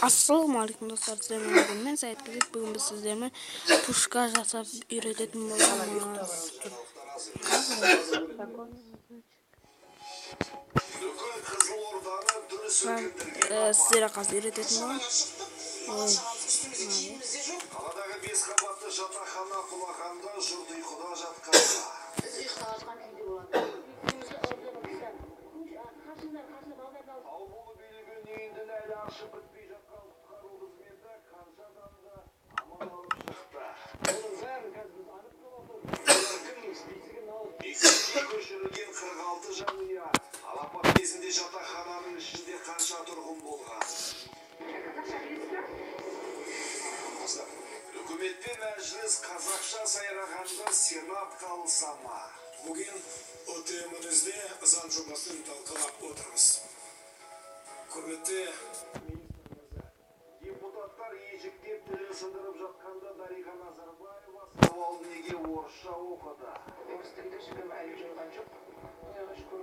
Assalomualaikum dostlar, sizlerle ben Sait Kılıç. Bugün biz sizlerle puşka жасап үйрететін боламыз. Ben sizlere қазір үйрететін боламын. Қаладағы 5 қабатты жатақхана құлағанда жұрт ұйқыда жатқанда. Біз ұйықтаватқан күйде болады. Ал болып үйілген енді әлі ашып бітпей жатқан құтқару қызметі қанша адамды аман алып шықты. Оның бәрін қазір біз анықтап отырмыз. Мектепке көшірілген 46 жанұя. Ал апат кезінде жатақхананың ішінде қанша тұрғын болған? Үкімет пен мәжіліс қазақша сайрағанда сенат қалыса ма? Bugün OTM'imizde zaң жобасын талқылап отырмыз. Құрметті депутаттар ежіктеп тілін сындырып жатқанда Дариға Назарбаева сауалын неге орысша оқыды? Орыс тілді сөйлем әлі жойған жоқ. Құдайға шүкір.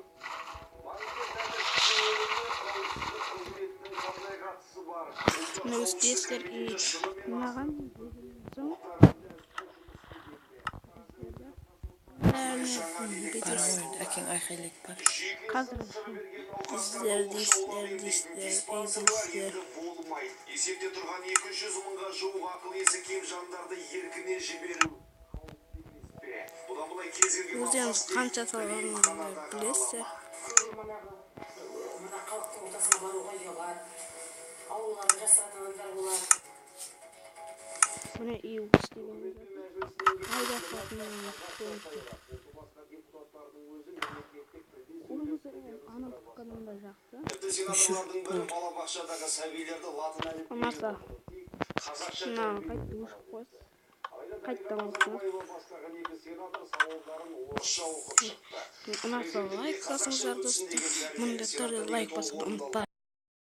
Университеттер и маған Әкең айқайлайды бар. қазір Есепте тұрған 200 мыңға жуық ақыл есі кем жандарды еркіне жіберу. Бұдан бұлай кез келген өздеріңіз қанша салғанын білесіздер. Мына халықтың ортасына баруға ұялады. Аулаларды жасатындар болады. Бұны үй істеген қайда ана тұтқанымда жақсы. Сенаторлардың бірі балабақшадағы сәбилерді латын әліпбиіне Болмаса шына қайтты өшіп қойсы. Қайттан оқыңыз. Ұнаса лайк басыңыздар достар. Міндетті түрде лайк басуды ұмытпаңыздар.